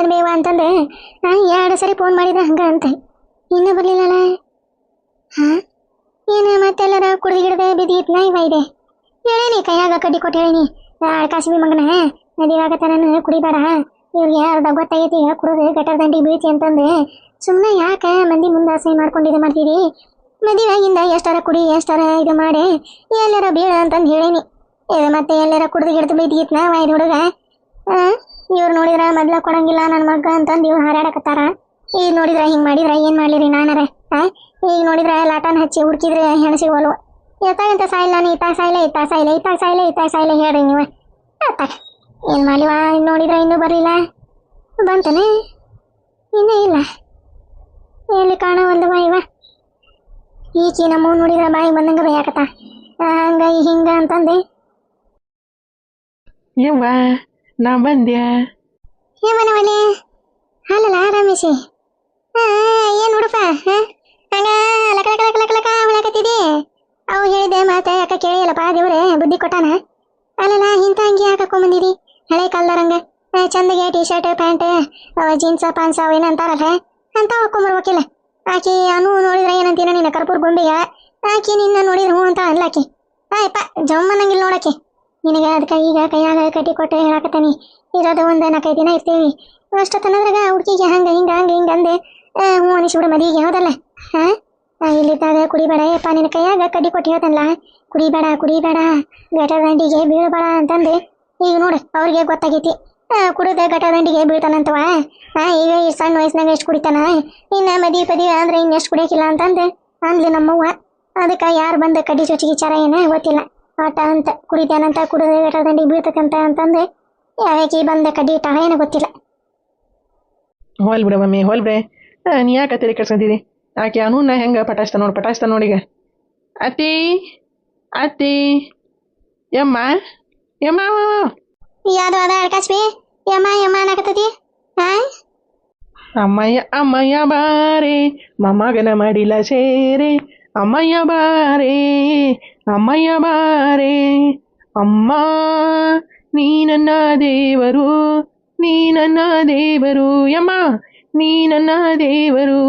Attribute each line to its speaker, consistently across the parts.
Speaker 1: ಬಂದದ ಬೇವ ಅಂತಂದು ಎರಡು ಸರಿ ಫೋನ್ ಮಾಡಿದ್ರೆ ಹಂಗ ಅಂತ ಇನ್ನೂ ಬರ್ಲಿಲ್ಲಲ್ಲ. ಏನು ಮತ್ತೆಲ್ಲರ ಕುಡ್ದು ಗಿಡದೆ ಬಿದ್ದಿತ್ತು ನಾ ಇವ ಇದೆ ಹೇಳೇನಿ ಕೈಯಾಗ ಕಡ್ಡಿ ಕೊಟ್ಟು ಹೇಳೀನಿ ಕಾಸಿಬಿ ಮಗನ ನದಿವಾಗತನ ಕುಡಿಬೇಡ ಇವ್ರಿಗೆ ಅರ್ಧ ಗೊತ್ತಾಗೈತಿ ಕುಡಿದು ಗಟರ್ ದಂಡಿಗೆ ಬೀಳ್ತಿ ಅಂತಂದು ಸುಮ್ಮನೆ ಯಾಕೆ ಮಂದಿ ಮುಂದೆ ಆಸೆ ಮಾಡ್ಕೊಂಡಿದ್ದು ಮಾಡ್ತೀರಿ ಮದುವೆಗಿಂದ ಎಷ್ಟಾರ ಕುಡಿ ಎಷ್ಟಾರ ಇದು ಮಾಡಿ ಎಲ್ಲಾರ ಬೀಳ ಅಂತಂದು ಹೇಳೀನಿ. ಇದು ಮತ್ತೆ ಎಲ್ಲಾರ ಕುಡ್ದು ಗಿಡದು ಬಿದ್ದಿತ್ತು ನಾ ವಾಯ್ದು ಹುಡುಗ ಇವ್ರು ನೋಡಿದ್ರ ಮೊದ್ಲ ಕೊಡಂಗಿಲ್ಲ ನನ್ನ ಮಗ ಅಂತಂದು ಇವ್ರು ಹಾರಾಡಕತ್ತಾರ. ಈಗ ನೋಡಿದ್ರ ಹಿಂಗೆ ಮಾಡಿದ್ರ ಏನು ಮಾಡ್ಲಿರಿ ನಾನರ ಈಗ ನೋಡಿದ್ರ ಲಾಟನ್ ಹಚ್ಚಿ ಹುಡುಕಿದ್ರೆ ಹೆಣ್ಣು ಸಿಗೋಲ್ವ ಎತ್ತಾಗಂತ ಸಾಯಿಲ್ಲ ನಾನು ಇತ್ತಾಗ ಸಾಯಿಲ್ಲ ಇತ್ತಾಗ ಸಾಯಿಲ್ಲ ಇತ್ತಾಗ ಸಾಯಿಲ್ಲ ಇತ್ತಾಗ ಸಾಯಿಲ್ಲ ಹೇಳ್ರಿ ನೀವು ಅತ್ತಾಗ ಏನು ಮಾಡಿವ ನೋಡಿದ್ರ ಇನ್ನೂ ಬರಲಿಲ್ಲ ಬಂತಾನೆ ಇನ್ನೂ ಇಲ್ಲ ಎಲ್ಲಿ ಕಾಣವಲ್ದವ ಇವ ಈಚಿ ನಮ್ಮ ನೋಡಿದ್ರ ಬಾಯಿ ಬಂದಂಗ ಬೈಯಾಕತ್ತ ಹಂಗ ಹಿಂಗ ಅಂತಂದೆ.
Speaker 2: ಯವ್ವ ನಾ ಬಂದ್ಯಾ
Speaker 1: ಏಮನವನೇ ಅಲ್ಲಲ್ಲ ರಮೇಶಿ ಏನು ಹುಡುಪ ಹಂಗ ಲಕ ಲಕ ಲಕ ಲಕ ಲಕ ಹೊಳಕತ್ತಿದ್ದಿ ಅವು ಹೇಳಿದೆ ಮಾತೆ ಯಾಕೆ ಕೇಳಿಯಲ್ಲಪ್ಪ ದೇವ್ರೆ ಬುದ್ಧಿ ಕೊಟ್ಟಾನ. ಅಲ್ಲಲ್ಲ ಇಂಥ ಅಂಗಿ ಹಾಕೊಂಬಂದಿರಿ ಹಳೆ ಕಾಲದರಂಗ ಚಂದಗೆ T shirt pant jeans Pond's ಅವು ಏನಂತಾರಲ್ಲ ಅಂತ ಹಾಕೊಂಬರ್ಬೇಕಿಲ್ಲ. ಆಕಿ ಅನು ನೋಡಿದ್ರೆ ಏನಂತೀನ ನಿನ್ನ ಕರ್ಪೂರ್ ಗೊಂಬಿಗ ಆಕಿ ನಿನ್ನ ನೋಡಿದ್ರೆ ಹ್ಞೂ ಅಂತ ಅನ್ಲಾಕಿ ಆಯಪ್ಪ ಜಮ್ಮನ್ನಂಗಿಲ್ಲ ನೋಡಕ್ಕೆ ನಿನಗೆ ಅದಕ್ಕೆ ಈಗ ಕೈಯಾಗ ಕಟ್ಟಿ ಕೊಟ್ಟು ಹೇಳಾಕತ್ತಾನಿ ಇರೋದು ಒಂದು 4-5 ದಿನ ಇರ್ತೀವಿ ಅಷ್ಟೊತ್ತನದ್ರಾಗ ಹುಡುಗಿಗೆ ಹಂಗೆ ಹಿಂಗೆ ಹಂಗೆ ಹಿಂಗೆ ಅಂದೆ ಹ್ಞೂ ಅನಿಸ್ಬಿಡು ಮದಿಗೆ ಹೌದಲ್ಲ ಇಲ್ಲಿದ್ದಾಗ ಕುಡಿಬೇಡ ಯಪ್ಪ ನಿನ್ನ ಕೈಯಾಗ ಕಡ್ಡಿ ಕೊಟ್ಟು ಹೇಳ್ತಾನಲ್ಲ ಕುಡಿಬೇಡ ಕುಡಿಬೇಡ ಗಟರ್ ದಂಡಿಗೆ ಬೀಳಬೇಡ ಅಂತಂದು ಈಗ ನೋಡು ಅವ್ರಿಗೆ ಗೊತ್ತಾಗೈತಿ ಕುಡಿದ ಗಟರ್ ದಂಡಿಗೆ ಬೀಳ್ತಾನಂತವ ಈಗ ಈ ಸಣ್ಣ ವಯಸ್ಸಿನಾಗ ಎಷ್ಟು ಕುಡಿತಾನ ಇನ್ನು ಮದುವೆ ಅಂದ್ರೆ ಇನ್ನೆಷ್ಟು ಕುಡಿಯೋಕಿಲ್ಲ ಅಂತಂದು ಅಂದ್ಲಿ ನಮ್ಮವ್ವ. ಅದಕ್ಕೆ ಯಾರು ಬಂದು ಕಡ್ಡಿ ಚೊಚ್ಚಿಗೆ ವಿಚಾರ ಏನ ಗೊತ್ತಿಲ್ಲ ಆಟ ಅಂತ ಕುಡಿತಾನಂತ ಕುಡಿದ ಗಟರ್ ದಂಡಿಗೆ ಬೀಳ್ತಕ್ಕಂತ ಅಂತಂದು ಯಾಕೆ ಬಂದ ಕಡ್ಡಿ ಇಟ್ಟಾಳ ಏನೋ ಗೊತ್ತಿಲ್ಲ.
Speaker 2: ಹೋಲ್ ಬಿಡ ಮಮ್ಮಿ ಹೋಲ್ ಬಿಡೆ ನೀ ಯಾಕೆ ತಲೆ ಕೆಡ್ಸ್ಕೊಂತಿದಿ ಆಕೆ ಅನೂನ ಹೆಂಗೆ ಪಟಾಯಿಸ್ತಾ ನೋಡೀಗ ಅತ್ತಿ ಅತ್ತಿ ಯಮ್ಮ ಯಮ್ಮ
Speaker 1: ಯಾವ್ದು ಅದ ಅಡ್ಕಾಸ್ಬಿ ಯಮ್ಮ ಯಮ್ಮ ಅನ್ನಕತ್ತತಿ
Speaker 2: ಅಮ್ಮಯ್ಯ ಅಮ್ಮಯ್ಯ ಬಾರೆ ಮೊಮ್ಮಗನ ಮಾಡಿಲ್ಲ ಸೇರೆ ಅಮ್ಮಯ್ಯ ಬಾರೆ ಅಮ್ಮಯ್ಯ ಬಾರೆ ಅಮ್ಮ ನೀ ನನ್ನ ದೇವರು ನೀ ನನ್ನ ದೇವರು ಯಮ್ಮ ನೀ ನನ್ನ ದೇವರು.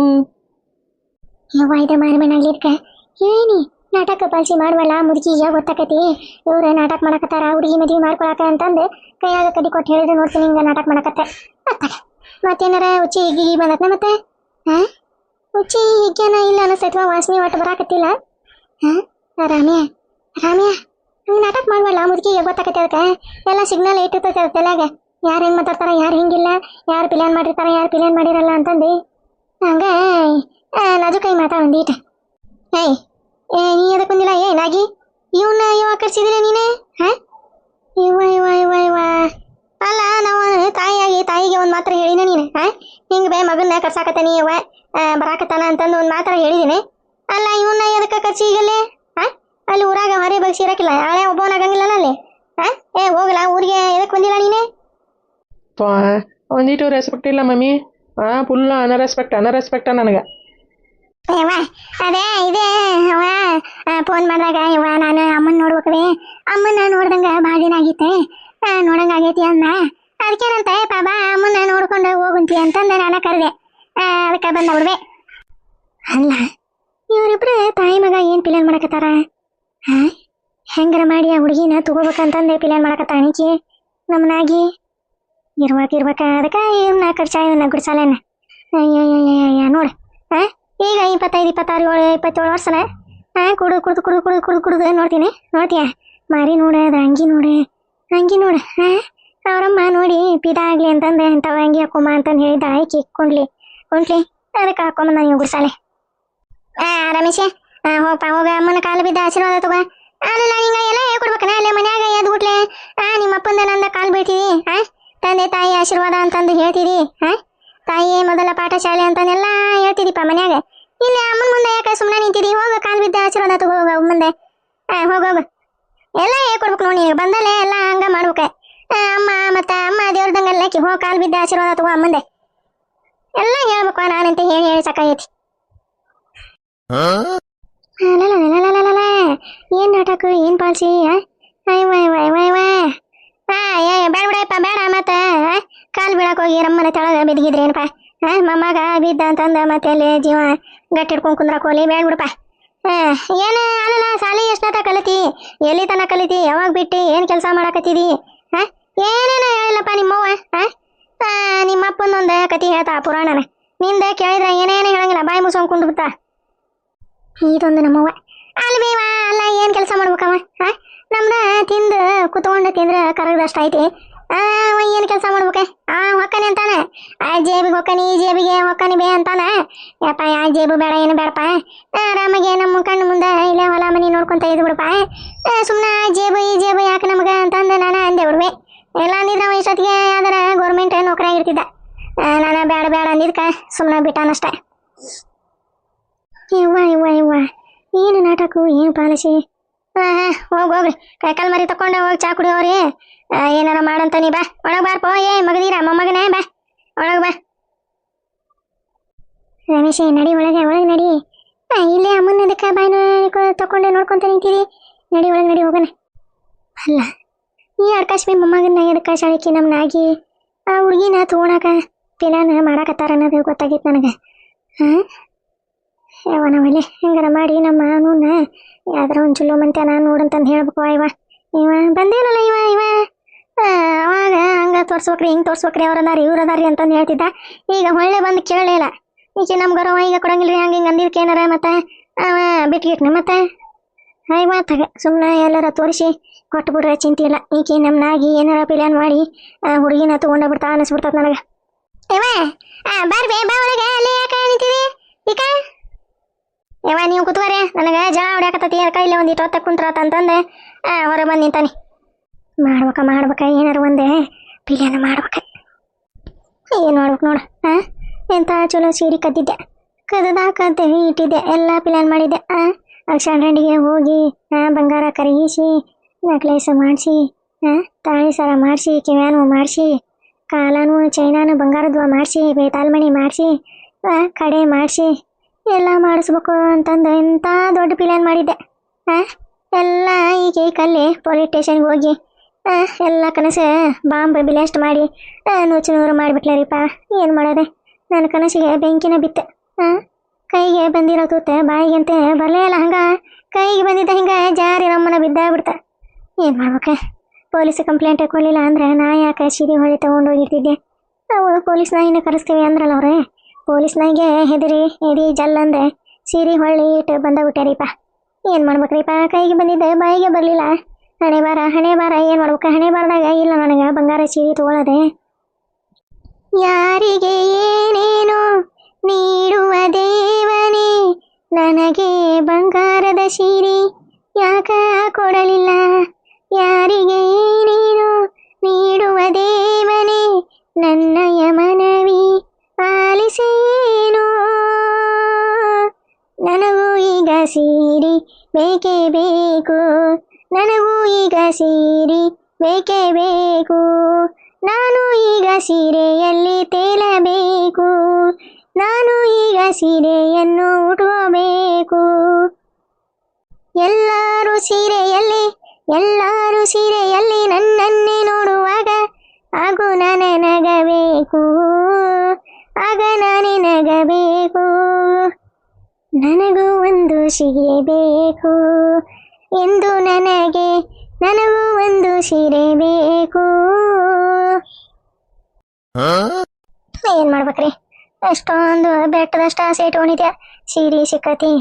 Speaker 1: ಯವ್ವ ಇದು ಮಾರಮನಾಗ್ಲಿದ್ಕ ಏನಿ ನಾಟಕ ಪಾಲ್ಸಿ ಮಾಡುವಲ್ಲ ಮುದುಕಿಗೆ ಗೊತ್ತಾಕತಿ ಇವ್ರು ನಾಟಕ ಮಾಡಕತ್ತಾರ ಹುಡುಗಿ ಮದುವೆ ಮಾಡ್ಕೊಳಕ ಅಂತಂದು ಕೈಯಾಗ ಕಡ್ಡಿ ಕೊಟ್ಟು ಹೇಳಿದ್ರು ನೋಡ್ತೀನಿ ಹಿಂಗ ನಾಟಕ ಮಾಡಕತ್ತೆ ಮತ್ತೇನಾರ ಉಚ್ಚಿ ಹಿಗ್ಗಿ ಬಂದತ್ನ ಮತ್ತೆ ಉಚ್ಚಿ ಹಿಗ್ಗೇನ ಇಲ್ಲ ಅನಿಸ್ತೈತ್ವ ವಾಸನೆ ಒಟ್ಟು ಬರಾಕತ್ತಿಲ್ಲ ರಾಮ್ಯ ರಾಮ್ಯ ಹಂಗೆ ನಾಟಕ ಮಾಡುವಲ್ಲ ಮುದುಕಿಗೆ ಗೊತ್ತಾಕತಿ ಅದಕ್ಕೆ ಎಲ್ಲ ಸಿಗ್ನಲ್ ಇಟ್ಟಿರ್ತೈತೆ ತಲೆಯಾಗ ಯಾರು ಹೆಂಗೆ ಮಾತಾಡ್ತಾರ ಯಾರು ಹಿಂಗಿಲ್ಲ ಯಾರು ಪ್ಲಾನ್ ಮಾಡಿರ್ತಾರ ಯಾರು ಪ್ಲಾನ್ ಮಾಡಿರಲ್ಲ ಅಂತಂದು ಹಂಗ ನಾಜುಕಾಯಿ ಮಾತಾ ಒಂದೀಟ ನೀ ಅದಕ್ಕೆ ಬಂದಿಲ್ಲ ಏನಾಗಿ ಇವನ್ನ ಇವಾಗ ಕರ್ಸಿದಿಲ್ಲ ನೀನೆ ಇವ ಇವ ಇವ ಇವ ಅಲ್ಲ ನಾವು ತಾಯಿಗೆ ಒಂದು ಮಾತ್ರ ಹೇಳಿನ ನೀನು ಹಿಂಗೆ ಬೇ ಮಗನ್ನ ಕರ್ಸಾಕತ್ತಾನಿ ಇವ ಬರಾಕತ್ತಾನ ಅಂತಂದು ಒಂದು ಮಾತ್ರ ಹೇಳಿದ್ದೀನಿ. ಅಲ್ಲ ಇವನ್ನ ಎದಕ್ಕೆ ಕರ್ಸಿ ಈಗಲ್ಲೇ ಅಲ್ಲಿ ಊರಾಗ ಹೊರೆ ಬಗ್ಸಿ ಇರಕ್ಕಿಲ್ಲ ಹಳೆ ಒಬ್ಬವನಾಗಂಗಿಲ್ಲಲ್ಲ ಅಲ್ಲಿ ಹೋಗಲ್ಲ ಊರಿಗೆ ಎದಕ್ಕೆ ಬಂದಿಲ್ಲ ನೀನೆ
Speaker 2: ಒಂದಿಟ್ಟು ರೆಸ್ಪೆಕ್ಟ್ ಇಲ್ಲ ಮಮ್ಮಿ ಫುಲ್ ಅನರೆಸ್ಪೆಕ್ಟ ನನಗೆ
Speaker 1: ಅದೇ ಇದೆ ಅವ ಫೋನ್ ಮಾಡಿದಾಗ ಇವ ನಾನು ಅಮ್ಮನ ನೋಡ್ಬೇಕ್ರಿ ಅಮ್ಮನ ನೋಡ್ದಂಗ ಭಾಳ ದಿನ ಆಗಿತ್ತೆ ನೋಡಂಗ ಆಗೈತಿ ಅಂದ ಅದಕ್ಕೇನಂತ ಬಾ ಅಮ್ಮನ ನೋಡ್ಕೊಂಡು ಹೋಗುಂತಿ ಅಂತಂದ ನಾನು ಕರೆದೆ ಅದಕ್ಕೆ ಬಂದವ್ರದೆ. ಅಲ್ಲ ಇವರಿಬ್ರು ತಾಯಿ ಮಗ ಏನು ಪ್ಲಾನ್ ಮಾಡಕತ್ತಾರ ಹೆಂಗಾರ ಮಾಡಿ ಆ ಹುಡುಗಿನ ತಗೋಬೇಕಂತಂದೆ ಪ್ಲಾನ್ ಮಾಡಕತ್ತಾರ ಅಣಿಕಿ ನಮ್ಮನಾಗಿ ಇರ್ಬೇಕ ಅದಕ್ಕೆ ಇವನ್ನ ಇವನ್ನ ಗುಡ್ಸಾಲೇನ ಅಯ್ಯ ನೋಡು ಈಗ 25, 26, 27 ವರ್ಷನ ಕುಡ್ದು ನೋಡ್ತೀಯ ಮಾರಿ ನೋಡ ಅದು ಅಂಗಿ ನೋಡ ಅವ್ರಮ್ಮ ನೋಡಿ ಪಿದಾ ಆಗ್ಲಿ ಅಂತಂದೆ ಇಂಥವ ಅಂಗಿ ಹಾಕೊಮ್ಮ ಅಂತಂದು ಹೇಳಿದ ಆಯ್ಕೆ ಕೊಂಡ್ಲಿ ಅದಕ್ಕೆ ಹಾಕೊಂಬಂದ ನೀವು ಗುಡ್ಸಾಲೆ ರಮೇಶ ಹೋಗ ಅಮ್ಮನ ಕಾಲು ಬಿದ್ದ ಆಶೀರ್ವಾದ ತಗೋ ಅಲ್ಲ ಹಿಂಗ ಎಲ್ಲ ಹೇಳ್ಕೊಡ್ಬೇಕನ ಅಲ್ಲೇ ಮನ್ಯಾಗ ಎದ್ದು ಬಿಟ್ಲೆ ನಿಮ್ಮ ಅಪ್ಪಂದ ನಂದ ಕಾಲು ಬೀಳ್ತೀವಿ ತಂದೆ ತಾಯಿ ಆಶೀರ್ವಾದ ಅಂತಂದು ಹೇಳ್ತೀರಿ ತಾಯಿ ಮೊದಲ ಪಾಠಶಾಲೆ ಅಂತಾನೆಲ್ಲ ಹೇಳ್ತಿದೀಪ ಮನ್ಯಾಗ ಇಲ್ಲಿ ಅಮ್ಮನ ಮುಂದೆ ಯಾಕೆ ಸುಮ್ಮನೆ ನಿಂತಿದಿ ಹೋಗ ಕಾಲು ಬಿದ್ದ ಆಶೀರ್ವಾದ ತಗೋ ಹೋಗ ಮುಂದೆ ಹೋಗ ಎಲ್ಲ ಹೇಳ್ಕೊಡ್ಬೇಕು ನೋಡಿ ನೀನು ಬಂದಲ್ಲೇ ಎಲ್ಲ ಹಂಗ ಮಾಡ್ಬೇಕ ಅಮ್ಮ ದೇವ್ರದಂಗಲ್ಲ ಹೋಗಿ ಕಾಲು ಬಿದ್ದ ಆಶೀರ್ವಾದ ತಗೋ ಅಮ್ಮಂದೆ ಎಲ್ಲ ಹೇಳ್ಬೇಕು ನಾನಂತ ಹೇಳಿ ಸಾಕಾಗೈತಿ. ಏನ್ ನಾಟಕ ಏನ್ ಪಾಲ್ಸಿ ಬೇಡ ಬಿಡಪ್ಪ ಬೇಡ ಮತ್ತ ಕಾಲು ಬೀಳಕ್ ಹೋಗಿ ರಮ್ಮನ ತೆಳಗ ಬಿದ್ದಿದ್ರೇನಪ್ಪ ಮೊಮ್ಮಗ ಬಿದ್ದ ಅಂತಂದ ಮತ್ತೆ ಅಲ್ಲಿ ಜೀವ ಗಟ್ಟಿ ಹಿಡ್ಕೊಂಡು ಕುಂದ್ರಕ್ ಹೋಲಿ ಬೇಡ ಬಿಡಪ್ಪ ಏನು ಅಲ್ಲಲ್ಲ ಸಾಲಿ ಎಷ್ಟನ ಕಲಿತಿ ಎಲ್ಲಿ ತನ ಕಲಿತಿ ಯಾವಾಗ ಬಿಟ್ಟು ಏನು ಕೆಲಸ ಮಾಡಾಕತ್ತಿದಿ ಏನೇನ ಹೇಳಿಲ್ಲಪ್ಪ ನಿಮ್ಮವ್ವ ನಿಮ್ಮಪ್ಪನೊಂದು ಕತಿ ಹೇಳ್ತಾ ಪುರಾಣನ ನಿಂದ ಕೇಳಿದ್ರೆ ಏನೇನು ಹೇಳಂಗಿಲ್ಲ ಬಾಯಿ ಮುಸ್ಕೊಂಡ್ ಕುಂಡು ಬಿಡ್ತಾ ಇದೊಂದು ನಮ್ಮವ್ವ ಅಲ್ವೇವ ಅಲ್ಲ ಏನು ಕೆಲಸ ಮಾಡ್ಬೇಕವ ನಮ್ದ ತಿಂದು ಕುತ್ಕೊಂಡು ತಿಂದ್ರೆ ಕರಗದಷ್ಟು ಐತಿ ಏನು ಕೆಲಸ ಮಾಡ್ಬೇಕ ಹೊಕ್ಕನಿ ಅಂತಾನೆ ಆ ಜೇಬಿಗೆ ಹೊಕ್ಕನಿ ಈ ಜೇಬಿಗೆ ಹೊಕ್ಕನಿ ಬೇ ಅಂತಾನೆ ಯಪ್ಪ ಆ ಜೇಬು ಬೇಡ ಏನು ಬೇಡಪ್ಪ ಆರಾಮಾಗೆ ನಮ್ಮ ಕಣ್ಣು ಮುಂದೆ ಇಲ್ಲೇ ಹೊಲ ಮನಿ ನೋಡ್ಕೊಂತ ಇದ್ ಬಿಡಪ್ಪ ಸುಮ್ಮನೆ ಆ ಜೇಬು ಈ ಜೇಬು ಯಾಕೆ ನಮ್ಗೆ ಅಂತಂದು ನಾನು ಅಂದೆ ಬಿಡ್ವೆ ಎಲ್ಲ ಅಂದಿದ್ರೆ ಅವ ಇಷ್ಟೊತ್ತಿಗೆ ಯಾವ್ದಾರ ಗೌರ್ಮೆಂಟ್ ನೌಕರಿ ಆಗಿರ್ತಿದ್ದ ನಾನು ಬೇಡ ಬೇಡ ಅಂದಿದ್ಕ ಸುಮ್ಮನೆ ಬಿಟ್ಟಾನಷ್ಟೆ ಇವ್ವ ಇವ್ವ ಇವ್ವ ಏನು ನಾಟಕು ಏನು ಪಾಲಿಸಿ ಹೋಗ್ರಿ ಕೈಕಾಲು ಮರಿ ತಕೊಂಡೆ ಹೋಗಿ ಚಾ ಕುಡಿಯೋರಿ ಏನಾರ ಮಾಡಂತ ನೀ ಬಾ ಒಳಗೆ ಬಾರ್ಪೋ ಮಗದೀರ ಮೊಮ್ಮಗನೇ ಬಾ ಒಳಗೆ ಬಾ ರಮೇಶ್ ನಡಿ ಒಳಗೆ ನಡಿ ಇಲ್ಲೇ ಅಮ್ಮನ ಅದಕ್ಕೆ ಬಾಯಿನ ತಕೊಂಡೆ ನೋಡ್ಕೊಂತ ನಿಂತೀರಿ ನಡಿ ಒಳಗೆ ನಡಿ ಹೋಗೋಣ ಅಲ್ಲ ಈ ಅಡ್ಕಾಶ್ಮಿ ಮೊಮ್ಮಗನ್ನ ಎದಕ್ಕೆ ಶಾಳಿಕಿ ನಮ್ಮನಾಗಿ ಆ ಹುಡುಗಿನ ತಗೋಣಾಕ ಪಿಲಾನ ಮಾಡಾಕತ್ತಾರ ಅನ್ನೋದು ಗೊತ್ತಾಗಿತ್ತು ನನಗೆ ಯಾವನವಲ್ಲಿ ಹೆಂಗಾರ ಮಾಡಿ ನಮ್ಮ ಅವನನ್ನ ಯಾವ್ದಾರ ಒಂದು ಚಲೋ ಮಂತೆ ನಾನು ನೋಡಂತಂದು ಹೇಳ್ಬೇಕು ಇವ ಬಂದೇನಲ್ಲ ಇವ ಅವಾಗ ಹಂಗ ತೋರ್ಸ್ಬೇಕ್ರಿ ಹಿಂಗೆ ತೋರ್ಸ್ಬೇಕ್ರಿ ಅವ್ರದಾರಿ ಇವ್ರದಾರಿ ಅಂತಂದು ಹೇಳ್ತಿದ್ದ ಈಗ ಹೊಳ್ಳೆ ಬಂದು ಕೇಳಲಿಲ್ಲ ಈಕೆ ನಮ್ಮ ಗೌರವ ಈಗ ಕೊಡಂಗಿಲ್ರಿ ಹಂಗೆ ಹಿಂಗೆ ಅಂದಿದ್ದಕ್ಕೆ ಏನಾರ ಮತ್ತೆ ಅವ ಬಿಟ್ಗಿಟ್ನ ಮತ್ತೆ ಮಾತಾಗ ಸುಮ್ಮನೆ ಎಲ್ಲಾರ ತೋರಿಸಿ ಕೊಟ್ಟು ಬಿಡ್ರೆ ಚಿಂತೆ ಇಲ್ಲ ಈಕೆ ನಮ್ಮನಾಗಿ ಏನಾರ ಪ್ಲಾನ್ ಮಾಡಿ ಹುಡುಗಿನ ತಗೊಂಡ ಬಿಡ್ತಾ ಅನಿಸ್ಬಿಡ್ತದ ನನಗೆ ಬರ್ಬೇ ಬಾ ಒಳಗೆ ಅಲ್ಲಿ ಯಾಕೆ ನಿಂತೀವಿ ಈಗ ನೀವು ಕೂತ್ವರೆ ನನಗೆ ಜಾ ಹೊಡ್ಯಾಕತ್ತತಿ ಯಾಕೆ ಇಲ್ಲ ಒಂದು ಇಟ್ಟು ಹೊತ್ತ ಕುಂತ್ರಾತ ಅಂತಂದೆ ಹೊರಗೆ ಬಂದು ನಿಂತಾನೆ ಮಾಡ್ಬೇಕ ಏನಾರು ಒಂದೇ ಪ್ಲಾನ್ ಮಾಡ್ಬೇಕ ಏನು ಮಾಡ್ಬೇಕು ನೋಡು ಎಂತ ಚಲೋ ಸೀರೆ ಕದ್ದಿದ್ದೆ ಕದ್ದೆ ಇಟ್ಟಿದ್ದೆ ಎಲ್ಲ ಪ್ಲಾನ್ ಮಾಡಿದ್ದೆ ಅಕ್ಷರಂಡಿಗೆ ಹೋಗಿ ಬಂಗಾರ ಕರಗಿಸಿ ನೆಕ್ಲೇಸ್ ಮಾಡಿಸಿ ತಾಳಿ ಸರ ಮಾಡಿಸಿ ಕಿವ್ಯಾನು ಮಾಡಿಸಿ ಕಾಲಾನು ಚೈನಾನು ಬಂಗಾರದ್ವ ಮಾಡಿಸಿ ಬೇತಾಲ್ಮಣಿ ಮಾಡಿಸಿ ಕಡೆ ಮಾಡಿಸಿ ಎಲ್ಲ ಮಾಡಿಸ್ಬೇಕು ಅಂತಂದು ಎಂಥ ದೊಡ್ಡ ಪ್ಲಾನ್ ಮಾಡಿದ್ದೆ ಎಲ್ಲ ಈಗ ಕಲ್ಲಿ ಪೊಲೀಸ್ ಸ್ಟೇಷನ್ಗೆ ಹೋಗಿ ಎಲ್ಲ ಕನಸು ಬಾಂಬ್ ಬ್ಲಾಸ್ಟ್ ಮಾಡಿ ನೂರು ಮಾಡಿಬಿಟ್ಲಾರಿಪ್ಪ ಏನು ಮಾಡೋದೆ ನನ್ನ ಕನಸಿಗೆ ಬೆಂಕಿನ ಬಿತ್ತೆ ಕೈಗೆ ಬಂದಿರೋ ತೂತೆ ಬಾಯಿಗಂತೆ ಬರಲೇ ಇಲ್ಲ ಹಂಗ ಕೈಗೆ ಬಂದಿದ್ದ ಹಿಂಗೆ ಜಾರಿ ನಮ್ಮನ ಬಿದ್ದಾಗ್ಬಿಡ್ತ ಏನು ಮಾಡ್ಬೇಕ ಪೊಲೀಸ್ ಕಂಪ್ಲೇಂಟ್ ಕೊಡಲಿಲ್ಲ ಅಂದ್ರೆ ನಾ ಯಾಕೆ ಸೀರೆ ಹೊಳೆ ತೊಗೊಂಡೋಗಿರ್ತಿದ್ದೆ ನಾವು ಪೊಲೀಸ್ ನಾಯಿನ ಕರೆಸ್ತೀವಿ ಅಂದ್ರಲ್ಲ ಅವ್ರೆ ಪೊಲೀಸ್ ನಾಯಿಗೆ ಹೆದರಿ ಎಡಿ ಜಲ್ ಅಂದ್ರೆ ಸೀರೆ ಹೊಳ್ಳಿ ಇಟ್ಟು ಬಂದಾಗ್ಬಿಟ್ಟಾರಿಪ್ಪ ಏನು ಮಾಡ್ಬೇಕ್ರಿಪ್ಪ ಕೈಗೆ ಬಂದಿದ್ದೆ ಬಾಯಿಗೆ ಬರಲಿಲ್ಲ ಹಣೆ ಬಾರ ಏನು ಮಾಡ್ಬೇಕು ಹಣೆ ಬಾರದಾಗ ಇಲ್ಲ ನನಗೆ ಬಂಗಾರ ಸೀರೆ ತೊಗೊಳದೆ ಯಾರಿಗೆ ಏನೇನೋ ನೀಡುವ ದೇವನೇ ನನಗೆ ಬಂಗಾರದ ಸೀರೆ ಯಾಕ ಕೊಡಲಿಲ್ಲ ಯಾರಿಗೆ ಏನೇನೋ ನೀಡುವ ದೇವನೇ ನನ್ನಯ ಮನವಿ ಆಲಿಸೇನೋ ನನಗೂ ಈಗ ಸೀರೆ ಬೇಕೇ ಬೇಕು ನನಗೂ ಈಗ ಸೀರೆ ಬೇಕೇ ಬೇಕು ನಾನು ಈಗ ಸೀರೆಯಲ್ಲಿ ತೇಲಬೇಕು ನಾನು ಈಗ ಸೀರೆಯನ್ನು ಉಟ್ಕೋಬೇಕು ಎಲ್ಲರೂ ಸೀರೆಯಲ್ಲಿ ನನ್ನನ್ನೇ ನೋಡುವಾಗ ಹಾಗೂ ನಾನು ನಗಬೇಕು ಆಗ ನಾನೇ ನಗಬೇಕು ನನಗೂ ಒಂದು ಸೀರೆ ಬೇಕು ಎಂದು ನನಗೂ ಒಂದು ಸೀರೆ ಬೇಕು ಏನ್ ಮಾಡ್ಬೇಕ್ರಿ ಅಷ್ಟೊಂದು ಬೆಟ್ಟದಷ್ಟ ಆಸೆ ಇಟ್ಕೊಂಡಿದ್ದೆ ಸೀರೆ ಸಿಕ್ಕತಿ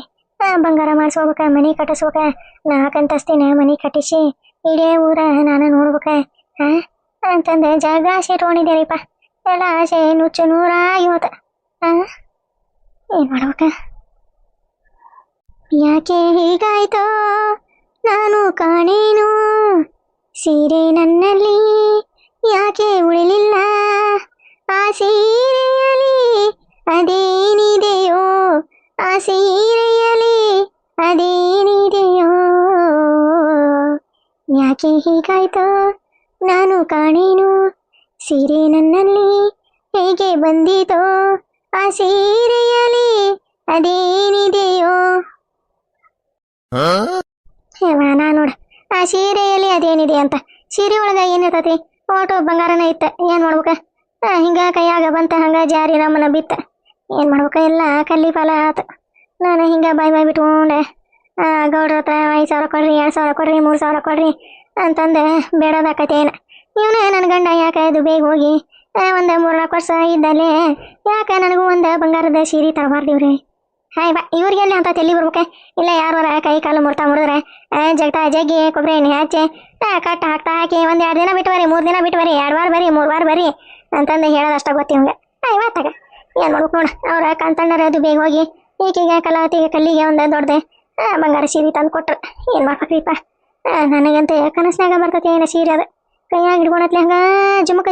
Speaker 1: ಬಂಗಾರ ಮಾಡಿಸ್ಕೋಬೇಕ ಮನೆ ಕಟ್ಟಿಸ್ಬೇಕ 4 ಅಂತಸ್ತಿನ ಮನೆ ಕಟ್ಟಿಸಿ ಇಡೇ ಊರ ನಾನು ನೋಡ್ಬೇಕ ಅಂತಂದೆ ಜಾಗ ಆಸೆ ಇಟ್ಕೊಂಡಿದ್ದೇರಿಪ್ಪ ಎಲ್ಲ ಆಸೆ ನುಚ್ಚು ನೂರಾಗಿವತ್ತ ಏನ್ ಮಾಡ್ಬೇಕ ಯಾಕೆ ಹೀಗಾಯ್ತೋ ನಾನು ಕಾಣೇನು ಸೀರೆ ನನ್ನಲ್ಲಿ ಯಾಕೆ ಉಳಿಲಿಲ್ಲ ಆ ಸೀರೆಯಲ್ಲಿ ಅದೇನಿದೆಯೋ ಆ ಸೀರೆಯಲ್ಲಿ ಅದೇನಿದೆಯೋ ಯಾಕೆ ಹೀಗಾಯ್ತೋ ನಾನು ಕಾಣೇನು ಸೀರೆ ನನ್ನಲ್ಲಿ ಹೇಗೆ ಬಂದಿತೋ ಆ ಸೀರೆಯಲ್ಲಿ ಅದೇನಿದೆಯೋ ನಾ ನೋಡ ಆ ಸೀರೆಯಲ್ಲಿ ಅದೇನಿದೆ ಅಂತ ಸೀರೆ ಒಳಗ ಏನಿರ್ತತಿ ಫೋಟೋ ಬಂಗಾರನ ಇತ್ತ ಏನ್ ಮಾಡ್ಬೇಕ ಹಿಂಗ ಕೈಯಾಗ ಬಂತ ಹಂಗ ಜಾರಿ ನಮ್ಮನ ಬಿತ್ತ ಏನು ಮಾಡ್ಬೇಕ ಎಲ್ಲ ಕಲ್ಲಿ ಫಲ ಆತು. ನಾನು ಹಿಂಗ ಬಾಯ್ ಬಿಟ್ಕೊಂಡೆ ಗೌಡ್ರ ಹತ್ರ 5,000 ಕೊಡ್ರಿ, 2,000 ಕೊಡ್ರಿ, 3,000 ಕೊಡ್ರಿ ಅಂತಂದೆ ಬೇಡದಾಕತಿ ಏನ. ಇವನು ನನ್ನ ಗಂಡ ಯಾಕೆ ದುಬೈಗೆ ಹೋಗಿ ಒಂದು 3-4 ವರ್ಷ ಇದ್ದಲ್ಲೇ ಯಾಕೆ ನನಗೂ ಒಂದು ಬಂಗಾರದ ಸೀರೆ ತರಬಾರ್ದಿವ್ರಿ? ಹಾಯ್ ಬಾ, ಇವ್ರಿಗೆಲ್ಲಿ ಅಂತ ತಲೆ ಬರ್ಬೇಕೆ? ಇಲ್ಲ ಯಾರವರ ಕೈ ಕಾಲು ಮುರಿದ್ರೆ ಜಗ್ಗಿ ಕೊಬ್ಬರಿ ಎಣ್ಣೆ ಹಚ್ಚಿ ಕಟ್ಟು ಹಾಕಿ 1-2 ದಿನ ಬಿಟ್ಟು ಬರ್ರಿ, 3 ದಿನ ಬಿಟ್ಟು ಬರ್ರಿ, 2 ವಾರ ಬರ್ರಿ, 3 ವಾರ ಬರ್ರಿ ಅಂತಂದು ಹೇಳೋದಷ್ಟ ಗೊತ್ತಿ ಹಂಗೆ. ಇವತ್ತಾಗ ಏನು ಮಾಡ್ಬೇಕು ನೋಡು, ಅವ್ರ ಕಾಂತಣ್ಣರ ದುಬೈಗೆ ಹೋಗಿ ಈಕೆಗೆ ಕಲಾವತಿಗೆ ಕಲ್ಲಿಗೆ ಒಂದು ದೊಡ್ಡದೆ ಬಂಗಾರ ಸೀರೆ ತಂದು ಕೊಟ್ರು. ಏನು ಮಾಡ್ಬೇಕ್ರಿಪ್ಪ, ನನಗಂತ ಕನಸ್ನಾಗ ಬರ್ತೈತಿ ಏನೋ ಸೀರೆ ಅದು. ಕೈಯಾಗ ಹಿಡ್ಕೊಳತ್ಲೆ ಹಂಗ ಜುಮಕ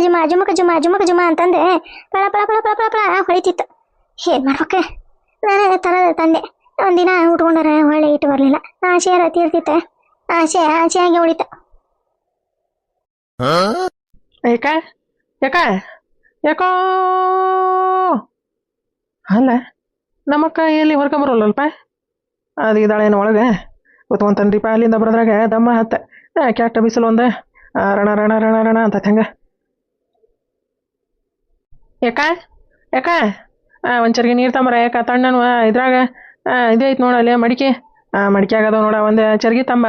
Speaker 1: ಜುಮ ಅಂತಂದೆ ಪಳ ಪಳ ಪಳ ಪಳ ಪಳ ಪಳ ಹೊಳಿತಿತ್ತು. ಏನು ಮಾಡ್ಬೇಕ, ನಾನು ತಂದೆ ಒಂದಿನ ಉಟ್ಕೊಂಡಾರ ಹೊಳ್ಳಿ ಇಟ್ಟು ಬರಲಿಲ್ಲ. ಆಸೆ ತೀರ್ತಿತ್ತು, ಆಸೆಯಾಗಿ ಉಳಿತ.
Speaker 2: ಯಾಕೋ ಅಲ್ಲ ನಮ್ಮಕ್ಕ ಎಲ್ಲಿ ಹೊರ್ಕೊಂಬರಲ್ಲಲ್ಪ, ಅದು ಇದ್ದಾಳೇನು ಒಳಗೆ ಕೂತ್ಕೊಂತನ್ರಿಪ್ಪ. ಅಲ್ಲಿಂದ ಬರೋದ್ರಾಗ ದಮ್ಮ ಹತ್ತ ಕೆಟ್ಟ ಬಿಸಿಲು ಒಂದು ರಣ ರಣ ರಣ ರಣ ಅಂತ ಹೆಂಗ. ಯಾಕ ಒಂದು ಚರಿಗೆ ನೀರು ತಂಬರ. ಯಾಕ ತಣ್ಣನು ಇದ್ರಾಗ ಇದೇ ಐತೆ ನೋಡಲ್ಲಿ ಮಡಿಕೆ ಆಗದವ ನೋಡ. ಒಂದು ಚರಿಗೆ ತಂಬ,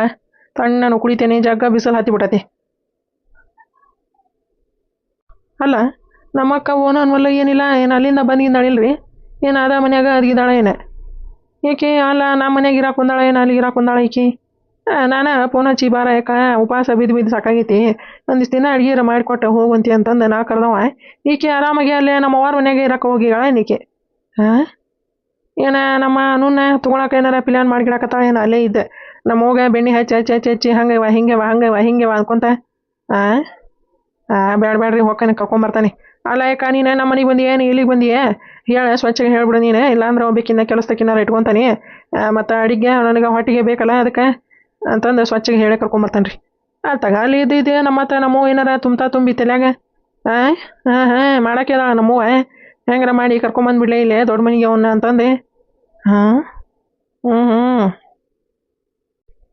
Speaker 2: ತಣ್ಣನು ಕುಡಿತೇನೆ, ಜಗ್ಗ ಬಿಸಿಲು ಹತ್ತಿ ಬಿಟ್ಟತಿ. ಅಲ್ಲ ನಮ್ಮಕ್ಕ ಓನ ಅನ್ವಲ್ಲ ಏನಿಲ್ಲ, ಏನು ಅಲ್ಲಿಂದ ಬಂದಿದ್ದಾಳಿಲ್ರಿ? ಏನು ಅದ ಮನ್ಯಾಗ ಅದ್ಗಿದ್ದಾಳ ಏನ? ಏಕೆ ಅಲ್ಲ ನಮ್ಮ ಮನ್ಯಾಗ ಇರಾಕ್ ಬಂದಾಳ ಏನು ಅಲ್ಲಿಗೆ ಇರಾಕ್ ಬಂದಾಳ ಈಕಿ? ನಾನು ಫೋನ್ ಹಚ್ಚಿ ಬಾರ ಯಾಕ ಉಪವಾಸ ಬಿದ್ದು ಸಾಕಾಗೈತಿ, ಒಂದಿಷ್ಟು ದಿನ ಅಡುಗೆ ಮಾಡಿಕೊಟ್ಟು ಹೋಗುವಂತಿ ಅಂತಂದು ನಾ ಕರೆದವ. ಈಕೆ ಆರಾಮಾಗಿ ಅಲ್ಲೇ ನಮ್ಮ ಅವ್ರ ಮನ್ಯಾಗೆ ಇರಕ್ಕೆ ಹೋಗಿಗಳ ಈಕೆ. ಏನ ನಮ್ಮ ನುನ್ನ ತೊಗೊಳಕ್ಕೆ ಏನಾರ ಪ್ಲ್ಯಾನ್ ಮಾಡಿಗಿಡಕತ್ತಾಳ ಏನು? ಅಲ್ಲೇ ಇದ್ದೆ ನಮ್ಮ ಹೋಗ ಬೆಣ್ಣೆ ಹಚ್ಚಿ ಹಂಗೆವ ಹಿಂಗೆವ ಅನ್ಕೊಂತ ಬೇಡ್ರಿ ಹೊಕ್ಕನೆ ಕರ್ಕೊಂಬರ್ತಾನೆ. ಅಲ್ಲ ಯಾಕ ನೀನು ನಮ್ಮ ಮನೆಗೆ ಬಂದಿ ಏನು ಇಲ್ಲಿಗೆ ಬಂದಿಯೇ ಹೇಳ, ಸ್ವಚ್ಛಗೆ ಹೇಳ್ಬಿಡು ನೀನು. ಇಲ್ಲಾಂದ್ರೆ ಒಬ್ಬಕಿನ್ನ ಕೆಲಸದಕ್ಕಿನ್ನಾರ ಇಟ್ಕೊತಾನೆ, ಮತ್ತು ಅಡಿಗೆ ನನಗೆ ಹೊಟ್ಟಿಗೆ ಬೇಕಲ್ಲ ಅದಕ್ಕೆ ಅಂತಂದು ಸ್ವಚ್ಛಗೆ ಹೇಳೇ ಕರ್ಕೊಂಬರ್ತಾನೆ ರೀ. ತಗ ಅಲ್ಲಿ ಇದ್ದಿದ್ದೆ ನಮ್ಮವ್ವ ಏನಾರ ತುಂಬಿ ತಲ್ಯಾಗ ಮಾಡಾಕ್ಯದ ನಮ್ಮವ್ವ ಹೆಂಗಾರ ಮಾಡಿ ಕರ್ಕೊಂಬಂದ್ಬಿಡ್ಲೇ ಇಲ್ಲೇ ದೊಡ್ಡ ಮನೆಗೆ ಅವನ್ನ ಅಂತಂದು.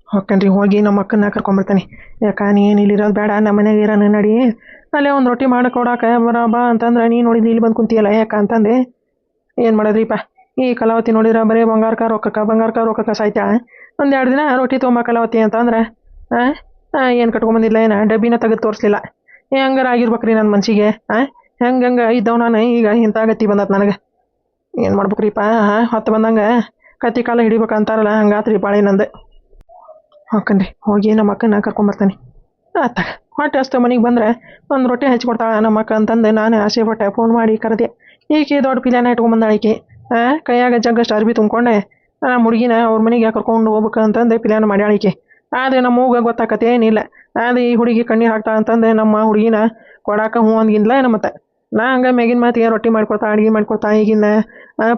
Speaker 2: ಹೊಕ್ಕನ್ರಿ, ಹೋಗಿ ನಮ್ಮ ಅಕ್ಕನ್ನ ಕರ್ಕೊಂಬರ್ತಾನೆ. ಯಾಕ ನೀನು ಇಲ್ಲಿರೋದು ಬೇಡ, ನಮ್ಮ ಮನೆಗೆ ಇರೋಣ ನಡಿ, ಅಲ್ಲೇ ಒಂದು ರೊಟ್ಟಿ ಮಾಡ್ಕೊಡಾಕ ಬಾ ಅಂತಂದ್ರೆ ನೀನು ನೋಡಿದ್ರಿ ಇಲ್ಲಿ ಬಂದು ಕುಂತಿಯಲ್ಲ ಯಾಕ ಅಂತಂದೆ. ಏನು ಮಾಡೋದ್ರಿಪ್ಪ, ಈ ಕಲಾವತಿ ನೋಡಿದ್ರೆ ಬರೀ ಬಂಗಾರಕ ರೊಕ್ಕಕ್ಕ ಸಾಯ್ತಾಳ. 1-2 ದಿನ ರೊಟ್ಟಿ ತೊಗೊಂಬ ಕಲಾವತಿ ಅಂತಂದ್ರೆ ಏನು ಕಟ್ಕೊಂಬಂದಿಲ್ಲ, ಏನು ಡಬ್ಬಿನ ತೆಗೆದು ತೋರಿಸ್ಲಿಲ್ಲ. ಹೆಂಗಾರ ಆಗಿರ್ಬೇಕ್ರಿ ನನ್ನ ಮನ್ಸಿಗೆ. ಹೆಂಗೆ ಇದ್ದವ್ ನಾನು ಈಗ ಇಂಥ ಗತಿ ಬಂದತ್ ನನಗೆ. ಏನು ಮಾಡ್ಬೇಕ್ರಿಪ್ಪ, ಹೊತ್ತು ಬಂದಂಗೆ ಕತ್ತಿ ಕಾಲ ಹಿಡಿಬೇಕಂತಾರಲ್ಲ ಹಂಗಾತ್ರಿ ಬಾಳೆ ನಂದು. ಹಾಕನ್ರಿ, ಹೋಗಿ ನಮ್ಮ ಅಕ್ಕನ ಕರ್ಕೊಂಬರ್ತಾನೆ. ಹೊಟ್ಟೆ ಅಷ್ಟು ಮನೆಗೆ ಬಂದರೆ ಒಂದು ರೊಟ್ಟಿ ಹಚ್ಕೊಡ್ತಾಳೆ ನಮ್ಮ ಅಕ್ಕ ಅಂತಂದು ನಾನು ಆಸೆ ಪಟ್ಟೆ. ಫೋನ್ ಮಾಡಿ ಕರೆದೆ. ಈಕೆ ದೊಡ್ಡ ಪಿಲ್ಯಾನ ಇಟ್ಕೊಂಬಂದಾಳ ಈಕೆ. ಕೈಯಾಗ ಜಗ್ಗಷ್ಟು ಅರ್ಬಿ ತುಂಬ್ಕೊಂಡೆ ನಮ್ಮ ಹುಡುಗಿನ ಅವ್ರ ಮನೆಗೆ ಕರ್ಕೊಂಡು ಹೋಗ್ಬೇಕು ಅಂತಂದು ಪಿಲ್ಯಾನ ಮಾಡ್ಯಾಳ ಈಕೆ. ಆದರೆ ನಮ್ಮ ಮೂಗ ಗೊತ್ತಾಕತ್ತೆ ಏನಿಲ್ಲ. ಅದು ಈ ಹುಡುಗಿ ಕಣ್ಣೀರು ಹಾಕ್ತಾ ಅಂತಂದು ನಮ್ಮ ಹುಡುಗಿನ ಕೊಡಾಕ ಹ್ಞೂ ಅಂದ್ಗಿಂದ್ಲ ಏನೋ. ಮತ್ತೆ ನಾ ಹಂಗೆ ಮ್ಯಾಗಿನ ಮಾತಿಗೆ ರೊಟ್ಟಿ ಮಾಡ್ಕೊಡ್ತಾ ಅಡುಗೆ ಮಾಡ್ಕೊಡ್ತಾ ಈಗಿನ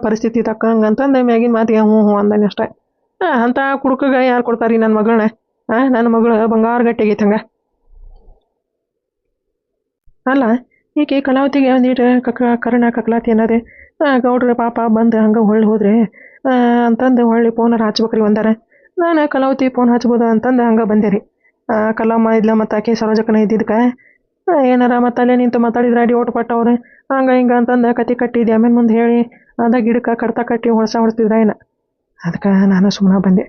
Speaker 2: ಪರಿಸ್ಥಿತಿ ತಕ್ಕಂಗೆ ಅಂತಂದು ಮ್ಯಾಗಿನ ಮಾತಿಗೆ ಹ್ಞೂ ಅಂದಾನೆ ಅಷ್ಟೇ. ಅಂಥ ಕುಡುಕಗೆ ಯಾರು ಕೊಡ್ತಾರೀ ನನ್ನ ಮಗಳನ್ನ? ನನ್ನ ಮಗಳು ಬಂಗಾರ ಗಟ್ಟಿಗೈತೆ ಹಂಗೆ. ಅಲ್ಲ ಈಕೆ ಕಲಾವತಿಗೆ ಒಂದೀಟು ಕರ್ಣ ಕಕ್ಲಾತಿ ಅನ್ನೋದೆ ಗೌಡ್ರೆ ಪಾಪ ಬಂದು ಹಂಗೆ ಹೊಳ್ಳಿ ಹೋದ್ರೆ ಅಂತಂದು ಹೊಳ್ಳಿ ಫೋನಾರ ಹಚ್ಬೇಕ್ರಿ ಒಂದಾರ. ನಾನು ಕಲಾವತಿ ಫೋನ್ ಹಚ್ಬೋದು ಅಂತಂದು ಹಂಗೆ ಬಂದೆ ರೀ. ಕಲ್ಲಮ್ಮ ಇದ್ಲ ಮತ್ತು ಆಕೆ ಸರೋಜಕ್ಕನ ಇದ್ದಿದ್ದಕ್ಕೆ ಏನಾರ ಮತ್ತು ಅಲ್ಲೇ ನಿಂತು ಮಾತಾಡಿದ್ರೆ ಅಡಿ ಓಟು ಪಟ್ಟವ್ರು ಹಂಗೆ ಹಿಂಗೆ ಅಂತಂದು ಕತ್ತಿ ಕಟ್ಟಿದ್ದೆ. ಆಮೇಲೆ ಮುಂದೆ ಹೇಳಿ ಅದ ಗಿಡಕ್ಕೆ ಕಡ್ತ ಕಟ್ಟಿ ಹೊಡ್ಸ್ತಿದ್ರ ಏನು, ಅದಕ್ಕೆ ನಾನು ಸುಮ್ಮನೆ ಬಂದೆ.